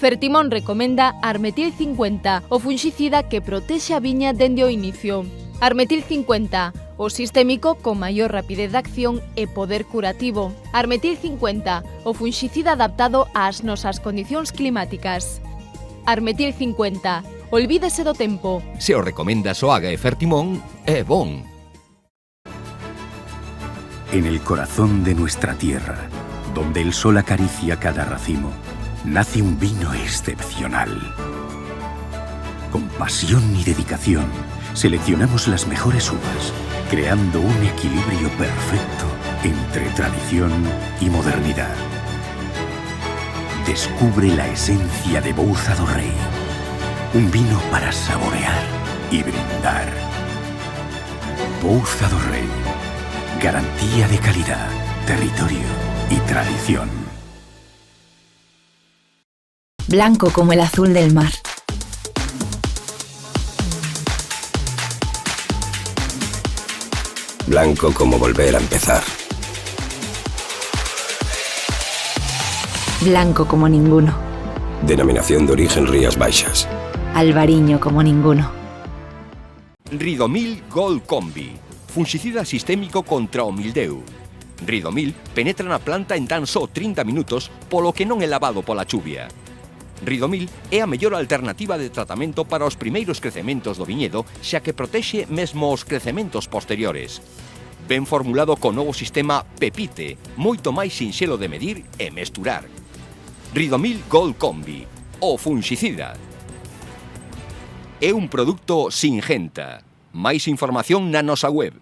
Fertimón recomenda Armetil 50, o funxicida que protexe a viña dende o inicio. Armetil 50, o sistémico con maior rapidez de acción e poder curativo. Armetil 50, o funxicida adaptado ás nosas condicións climáticas. Armetil 50, olvídese do tempo. Se o recomenda Soaga e Fertimón, é bon. En el corazón de nuestra tierra, donde el sol acaricia cada racimo, nace un vino excepcional. Con pasión y dedicación, seleccionamos las mejores uvas, creando un equilibrio perfecto entre tradición y modernidad. Descubre la esencia de Bouza do Rei, un vino para saborear y brindar. Bouza do Rei, garantía de calidad, territorio y tradición. Blanco como el azul del mar. Blanco como volver a empezar. Blanco como ninguno. Denominación de origen Rías Baixas. Albariño como ninguno. Ridomil Gold Combi, funxicida sistémico contra o mildeu. Ridomil penetra na planta en tan só 30 minutos, polo que non é lavado pola chuvia. Ridomil é a mellor alternativa de tratamento para os primeiros crecementos do viñedo, xa que protexe mesmo os crecementos posteriores. Ben formulado co novo sistema Pepite, moito máis sinxelo de medir e mesturar. Ridomil Gold Combi, o funxicida. É un produto Singenta. Máis información na nosa web.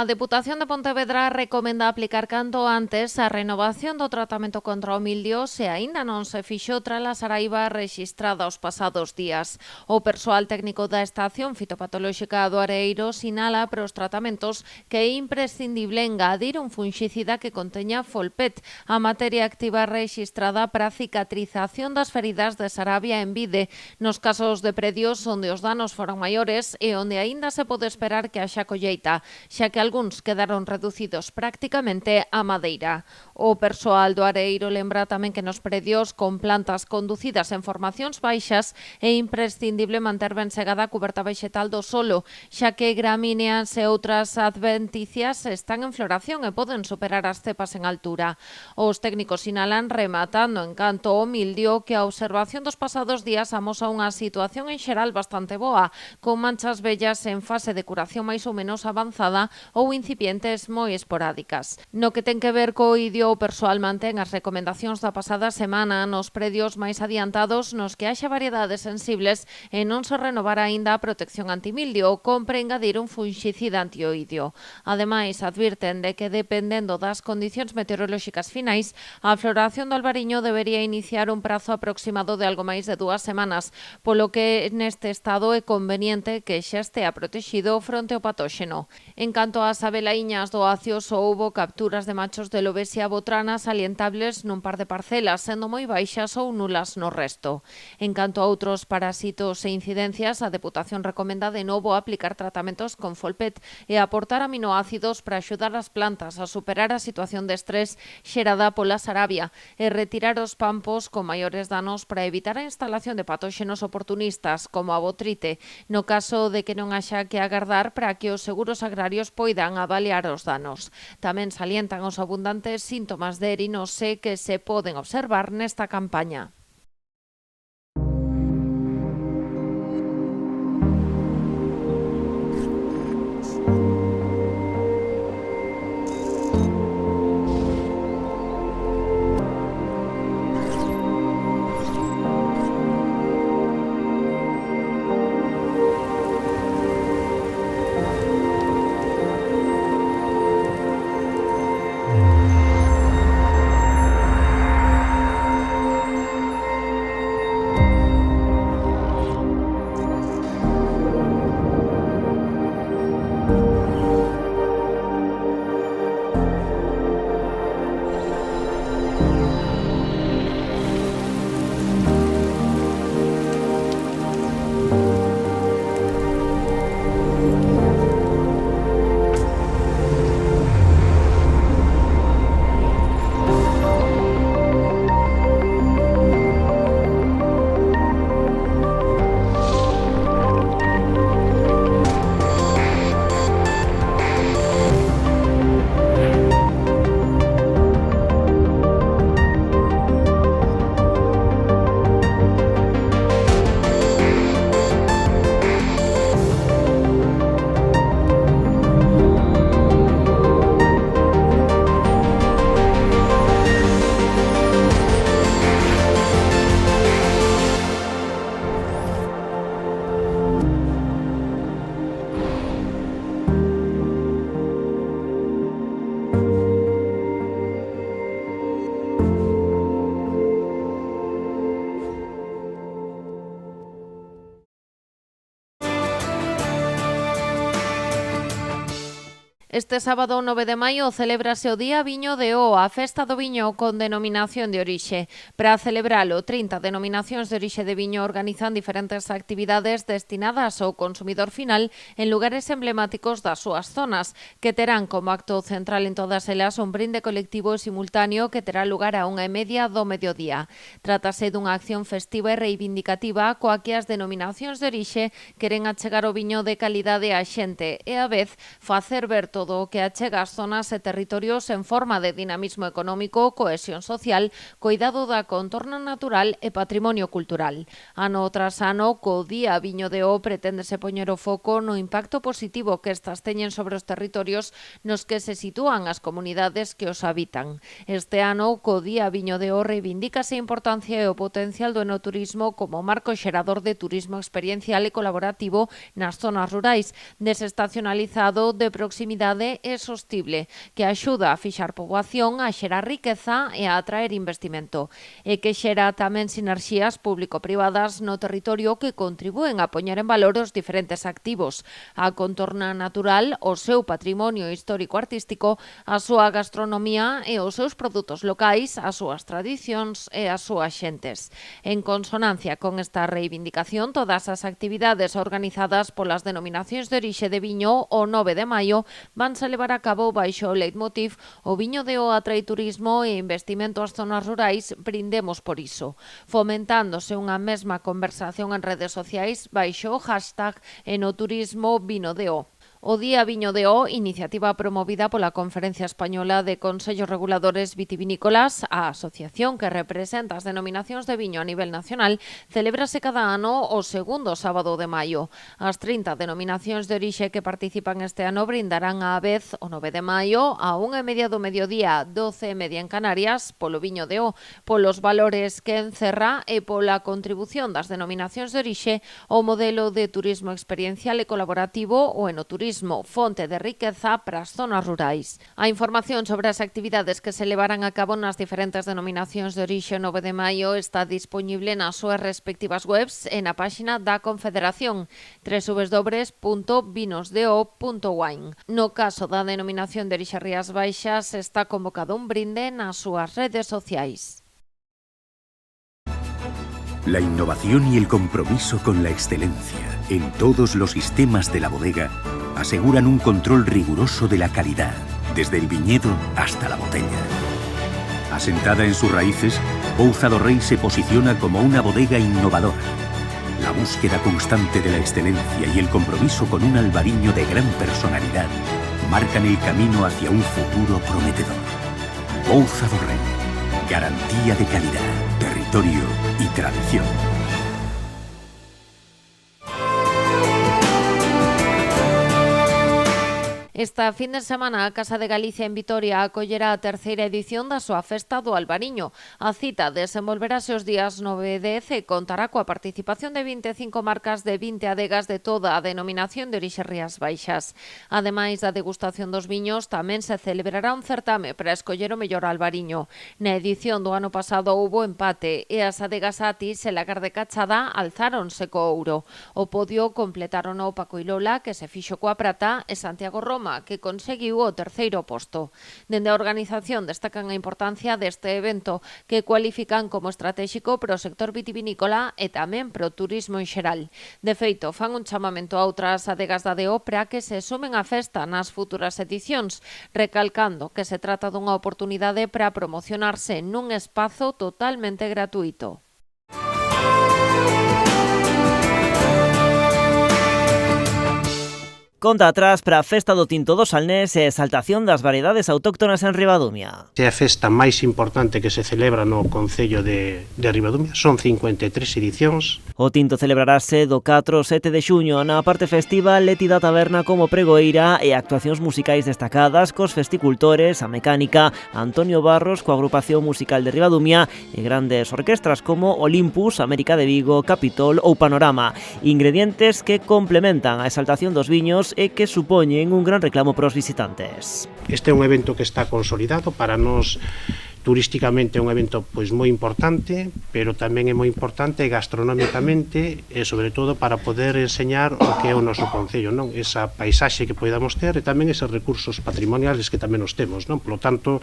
A Deputación de Pontevedra recomenda aplicar canto antes a renovación do tratamento contra o mildio se aínda non se fixo tras a saraiva rexistrada os pasados días. O persoal técnico da Estación Fitopatolóxica do Areeiro sinala para os tratamentos que é imprescindible engadir un funxicida que conteña Folpet, a materia activa rexistrada para a cicatrización das feridas de sarabia en vide, nos casos de predios onde os danos foron maiores e onde aínda se pode esperar que haxa colleita, xa que algúns quedaron reducidos prácticamente a madeira. O persoal do Areeiro lembra tamén que nos predios con plantas conducidas en formacións baixas é imprescindible manter ben segada a cuberta vexetal do solo, xa que gramíneas e outras adventicias están en floración e poden superar as cepas en altura. Os técnicos sinalan, rematando en canto ao mildio, que a observación dos pasados días amosa unha situación en xeral bastante boa, con manchas vellas en fase de curación máis ou menos avanzada ou incipientes moi esporádicas. No que ten que ver co idio, o persoal mantén as recomendacións da pasada semana nos predios máis adiantados nos que haxa variedades sensibles e non se renovar aínda a protección antimildio, compre engadir un funxicida antioidio. Ademais, advirten de que dependendo das condicións meteorolóxicas finais, a floración do albariño debería iniciar un prazo aproximado de algo máis de 2 semanas, polo que neste estado é conveniente que xa estea protexido fronte ao patóxeno. En canto ás abelaiñas do Acio, só houbo capturas de machos de Lobesia botrana salientables nun par de parcelas, sendo moi baixas ou nulas no resto. En canto a outros parasitos e incidencias, a Deputación recomenda de novo aplicar tratamentos con Folpet e aportar aminoácidos para axudar as plantas a superar a situación de estrés xerada pola sarabia e retirar os pampos con maiores danos para evitar a instalación de patóxenos oportunistas como a botrite, no caso de que non haxa que agardar para que os seguros agrarios poidan avaliar os danos. Tamén salientan os abundantes síntomas de erinose que se poden observar nesta campaña. Este sábado 9 de maio celébrase o Día Viño de O, a festa do viño con denominación de orixe. Para celebralo, 30 denominacións de orixe de viño organizan diferentes actividades destinadas ao consumidor final en lugares emblemáticos das súas zonas, que terán como acto central en todas elas un brinde colectivo e simultáneo que terá lugar a 1:30 do mediodía. Trátase dunha acción festiva e reivindicativa coa que as denominacións de orixe queren achegar o viño de calidade á xente e, a vez, facer ver todo o que achega as zonas e territorios en forma de dinamismo económico, cohesión social, cuidado da contorna natural e patrimonio cultural. Ano tras ano, co Día Viño de O preténdese poñer o foco no impacto positivo que estas teñen sobre os territorios nos que se sitúan as comunidades que os habitan. Este ano, co Día Viño de O reivindícase a importancia e o potencial do enoturismo como marco xerador de turismo experiencial e colaborativo nas zonas rurais, desestacionalizado, de proximidade e sostible, que axuda a fixar poboación, a xerar riqueza e a atraer investimento, e que xera tamén sinerxías público-privadas no territorio que contribúen a poñer en valor os diferentes activos, a contorna natural, o seu patrimonio histórico-artístico, a súa gastronomía e os seus produtos locais, as súas tradicións e as súas xentes. En consonancia con esta reivindicación, todas as actividades organizadas polas denominacións de orixe de viño o 9 de maio vanse levar a cabo baixo o leitmotiv o viño de O atrae turismo e investimento ás zonas rurais, brindemos por iso, fomentándose unha mesma conversación en redes sociais baixo o hashtag enoturismo vino de O. O Día Viño de O, iniciativa promovida pola Conferencia Española de Consellos Reguladores Vitivinícolas, a asociación que representa as denominacións de viño a nivel nacional, celébrase cada ano o segundo sábado de maio. As 30 denominacións de orixe que participan este ano brindarán á vez o 9 de maio a 1:30 do mediodía, 12:30 en Canarias, polo viño de O, polos valores que encerra e pola contribución das denominacións de orixe ao modelo de turismo experiencial e colaborativo o enoturismo, fonte de riqueza para as zonas rurais. A información sobre as actividades que se levarán a cabo nas diferentes denominacións de orixe 9 de maio está disponible nas súas respectivas webs e na páxina da Confederación www.vinosdeo.wine. No caso da denominación de orixe Rías Baixas, está convocado un brinde nas súas redes sociais. La innovación y el compromiso con la excelencia en todos los sistemas de la bodega aseguran un control riguroso de la calidad, desde el viñedo hasta la botella. Asentada en sus raíces, Pouza do Rei se posiciona como una bodega innovadora. La búsqueda constante de la excelencia y el compromiso con un albariño de gran personalidad marcan el camino hacia un futuro prometedor. Pouza do Rei, garantía de calidad, territorio y tradición. Esta fin de semana a Casa de Galicia en Vitoria acollerá a terceira edición da súa festa do Albariño. A cita desenvolverase os días 9 e 10 e contará coa participación de 25 marcas de 20 adegas de toda a denominación de orixe Rías Baixas. Ademais da degustación dos viños, tamén se celebrará un certame para escoller o mellor albariño. Na edición do ano pasado houbo empate e as adegas Atis e Lagar de Cachada alzáronse co ouro. O podio completaron o Paco e Lola, que se fixo coa prata, e Santiago Roma, que conseguiu o terceiro posto. Dende a organización destacan a importancia deste evento, que cualifican como estratégico para o sector vitivinícola e tamén para o turismo en xeral. De feito, fan un chamamento a outras adegas da DO para que se sumen á festa nas futuras edicións, recalcando que se trata dunha oportunidade para promocionarse nun espazo totalmente gratuito. Conta atrás para a Festa do Tinto do Salnés e exaltación das variedades autóctonas en Ribadumia. É a festa máis importante que se celebra no Concello de Ribadumia. Son 53 edicións. O Tinto celebrarase do 4 ao 7 de xuño. Na parte festiva, Leti da Taberna como pregoeira e actuacións musicais destacadas cos festicultores, a mecánica, Antonio Barros coa agrupación musical de Ribadumia e grandes orquestras como Olympus, América de Vigo, Capitol ou Panorama. Ingredientes que complementan a exaltación dos viños e que supoñen un gran reclamo para os visitantes. Este é un evento que está consolidado para nós. turísticamente é un evento pois moi importante, pero tamén é moi importante gastronómicamente e sobre todo para poder enseñar o que é o noso concello, non? Esa paisaxe que podamos ter e tamén eses recursos patrimoniales que tamén os temos, non? Por lo tanto,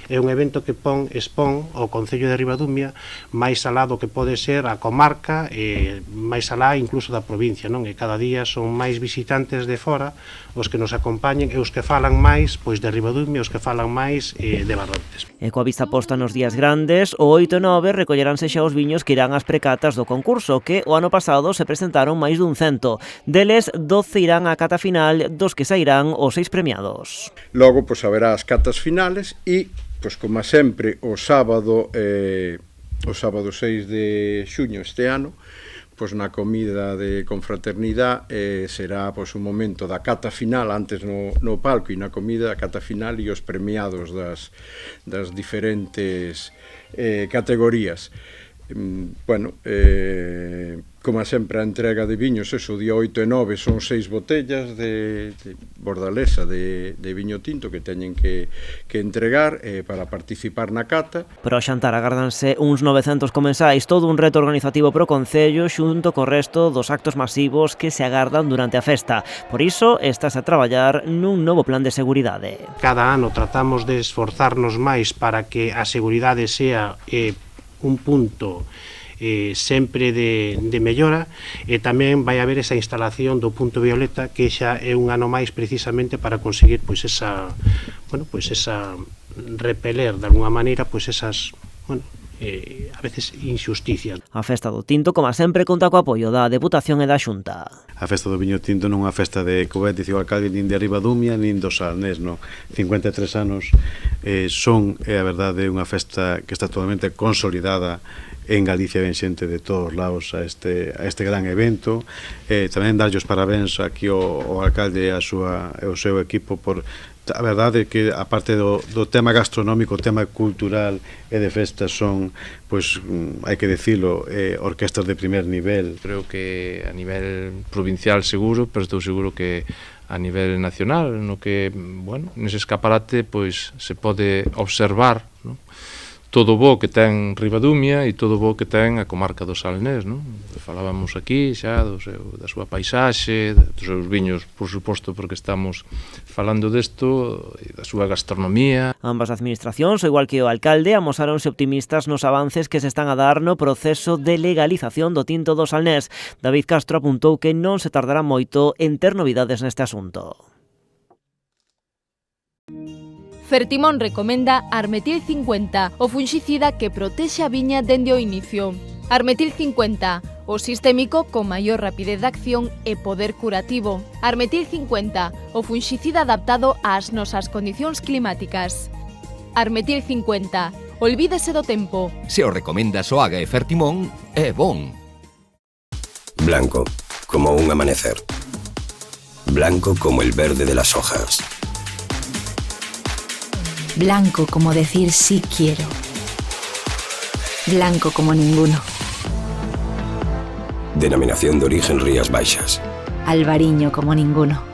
é un evento que expón o concello de Ribadumia máis alá do que pode ser a comarca e máis alá incluso da provincia, non? E cada día son máis visitantes de fora os que nos acompañen e os que falan máis pois de Ribadumia, os que falan máis de Barrontes. E coa vista posta nos días grandes, o 8 e 9 recolleránse xa os viños que irán ás precatas do concurso, que o ano pasado se presentaron máis dun 100. Deles, 12 irán á cata final, dos que sairán os 6 premiados. Logo, pois, haberá as catas finales e, pois, como sempre, o sábado 6 de xuño este ano, pois na comida de confraternidade será pois un momento da cata final antes no palco e na comida a cata final e os premiados das diferentes categorías. Bueno, como sempre a entrega de viños, eso, día 8 e 9 son 6 botellas de bordalesa de viño tinto que teñen que entregar para participar na cata. Pero ao xantar agárdanse uns 900 comensais, todo un reto organizativo pro Concello xunto co resto dos actos masivos que se agardan durante a festa. Por iso, estás a traballar nun novo plan de seguridade. Cada ano tratamos de esforzarnos máis para que a seguridade sea un punto sempre de mellora e tamén vai haber esa instalación do punto violeta que xa é un ano máis precisamente para conseguir pois esa repeler de alguna maneira pois esas a veces injusticias. A festa do tinto, como sempre, conta co apoio da Deputación e da Xunta. A festa do viño tinto non é unha festa de, como dicía o alcalde, nin de Ribadumia, nin do Salnés, non. 53 anos son, a verdade, unha festa que está totalmente consolidada en Galicia, ben xente de todos os lados a este gran evento. Tamén darlle os parabéns aquí ao alcalde e ao seu equipo por a verdade é que a parte do tema gastronómico, o tema cultural e de festas son, pois, hai que dicilo, orquestas de primer nivel. Creo que a nivel provincial seguro, pero estou seguro que a nivel nacional, no que, bueno, nese escaparate, pois, se pode observar, non? Todo o bo que ten Ribadumia e todo o bo que ten a comarca do Salnés, non? Falábamos aquí xa da súa paisaxe, dos seus viños, por suposto, porque estamos falando desto, e da súa gastronomía. Ambas administracións, ao igual que o alcalde, amosáronse optimistas nos avances que se están a dar no proceso de legalización do tinto do Salnés. David Castro apuntou que non se tardará moito en ter novidades neste asunto. Fertimón recomenda Armetil 50, o funxicida que protexe a viña dende o inicio. Armetil 50, o sistémico con maior rapidez de acción e poder curativo. Armetil 50, o funxicida adaptado ás nosas condicións climáticas. Armetil 50, olvídese do tempo. Se o recomenda Soaga e Fertimón, é bon. Blanco, como un amanecer. Blanco como el verde de las hojas. Blanco como decir sí quiero. Blanco como ninguno. Denominación de origen Rías Baixas. Albariño como ninguno.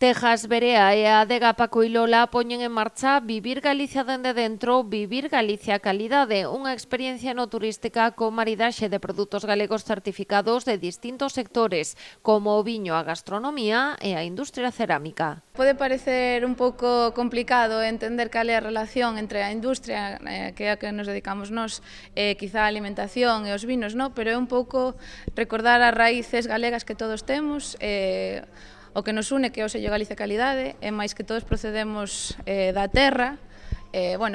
Tejas Berea e a adega Paco Ilola poñen en marcha Vivir Galicia dende dentro, Vivir Galicia Calidade, unha experiencia no turística con maridaxe de produtos galegos certificados de distintos sectores, como o viño, a gastronomía e a industria cerámica. Pode parecer un pouco complicado entender cal é a relación entre a industria, que é a que nos dedicamos nós, quizá a alimentación e os vinos, no? Pero é un pouco recordar as raíces galegas que todos temos, o que nos une, que é o sello Galicia Calidade, e máis que todos procedemos da terra,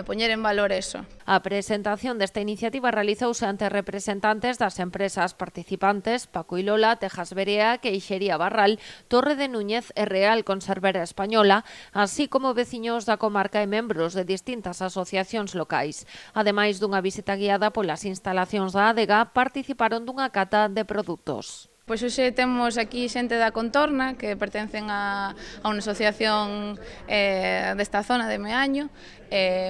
poñer en valor eso. A presentación desta iniciativa realizouse ante representantes das empresas participantes Paco Ilola, Tejas Berea, Queixería Barral, Torre de Núñez e Real Conservera Española, así como veciños da comarca e membros de distintas asociacións locais. Ademais dunha visita guiada polas instalacións da adega, participaron dunha cata de produtos. Pois hoxe temos aquí xente da Contorna que pertencen a unha asociación desta zona de Meaño,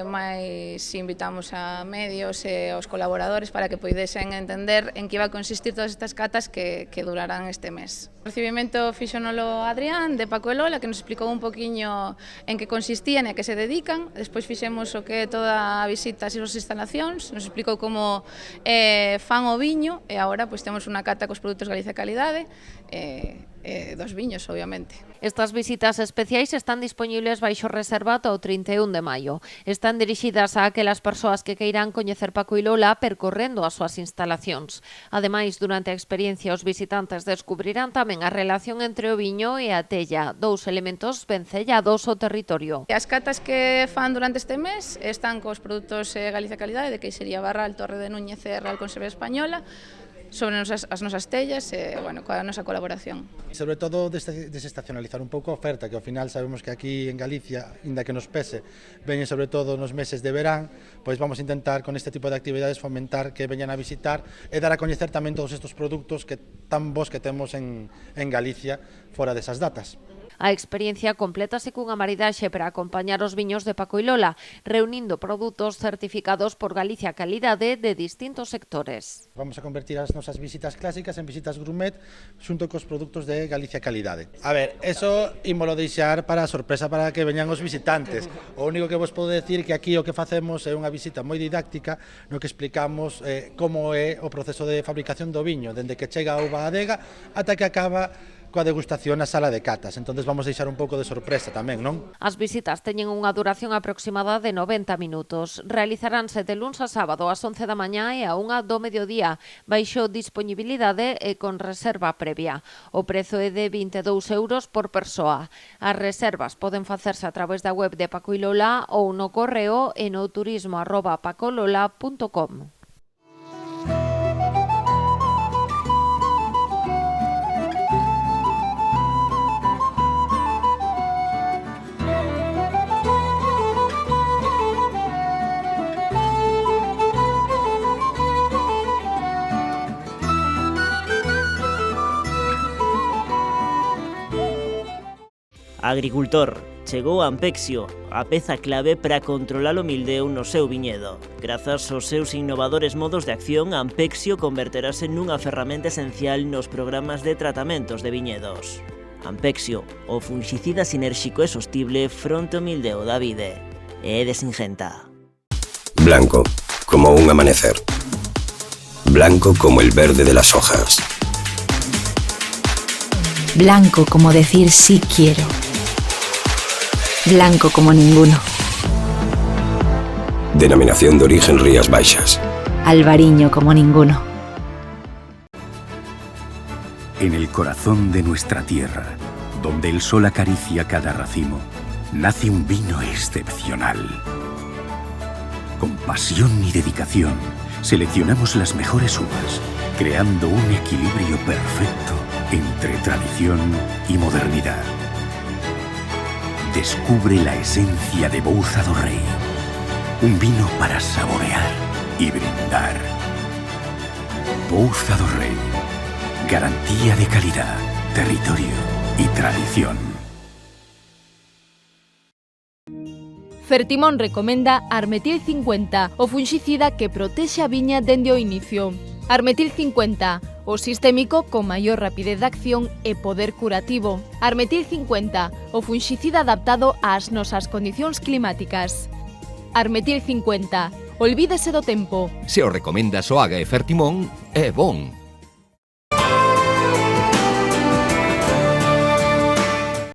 mais invitamos a medios e aos colaboradores para que poidesen entender en que iba a consistir todas estas catas que durarán este mes. O recibimento fixonolo Adrián de Paco e Lola, que nos explicou un poquinho en que consistían e a que se dedican. Despois fixemos o que é toda a visita ás súas instalacións, nos explicou como fan o viño e agora pois temos unha cata cos produtos Galicia Calidade dos viños, obviamente. Estas visitas especiais están disponibles baixo reserva ata o 31 de maio. Están dirixidas a aquelas persoas que queiran coñecer Paco e Lola percorrendo as súas instalacións. Ademais, durante a experiencia, os visitantes descubrirán tamén a relación entre o viño e a tella, dous elementos ben sellados ao territorio. As catas que fan durante este mes están cos produtos Galicia Calidade de Queixería Barral, Torre de Núñez e Real Conserva Española, sobre as nosas tellas e, coa nosa colaboración. Sobre todo desestacionalizar un pouco a oferta, que ao final sabemos que aquí en Galicia, inda que nos pese, veñen sobre todo nos meses de verán, pois vamos a intentar con este tipo de actividades fomentar que veñan a visitar e dar a coñecer tamén todos estes produtos que tan bons que temos en Galicia fora desas datas. A experiencia complétase cunha maridaxe para acompañar os viños de Paco e Lola, reunindo produtos certificados por Galicia Calidade de distintos sectores. Vamos a convertir as nosas visitas clásicas en visitas gourmet xunto cos produtos de Galicia Calidade. A ver, eso ímolo deixar para a sorpresa para que veñan os visitantes. O único que vos podo decir que aquí o que facemos é unha visita moi didáctica no que explicamos como é o proceso de fabricación do viño, dende que chega a uva á adega ata que acaba coa degustación na sala de catas. Entonces vamos deixar un pouco de sorpresa tamén, non? As visitas teñen unha duración aproximada de 90 minutos. Realizaránse de luns a sábado ás 11 da mañá e a 1 do mediodía, baixo disponibilidade e con reserva previa. O prezo é de 22 euros por persoa. As reservas poden facerse a través da web de Paco e Lola ou no correo enoturismo@pacolola.com. Agricultor, chegou Ampexio, a peza clave para controlar o mildeu no seu viñedo. Grazas aos seus innovadores modos de acción, Ampexio converterase nunha ferramenta esencial nos programas de tratamentos de viñedos. Ampexio, o fungicida sinérxico e sostible fronte ao mildeu da vide. É de Singenta. Blanco, como un amanecer. Blanco como el verde de las hojas. Blanco como decir sí quiero. Blanco como ninguno. Denominación de origen Rías Baixas. Albariño como ninguno. En el corazón de nuestra tierra, donde el sol acaricia cada racimo, nace un vino excepcional. Con pasión y dedicación, seleccionamos las mejores uvas, creando un equilibrio perfecto entre tradición y modernidad. Descubre la esencia de Bouza do Rei, un vino para saborear y brindar. Bouza do Rei, garantía de calidad, territorio y tradición. Fertimón recomenda Armetil 50, o fungicida que protexe a viña dende o inicio. Armetil 50, o sistémico con maior rapidez de acción e poder curativo. Armetil 50, o fungicida adaptado ás nosas condicións climáticas. Armetil 50, olvídese do tempo. Se o recomendas o Aga e Fertimón, é bon.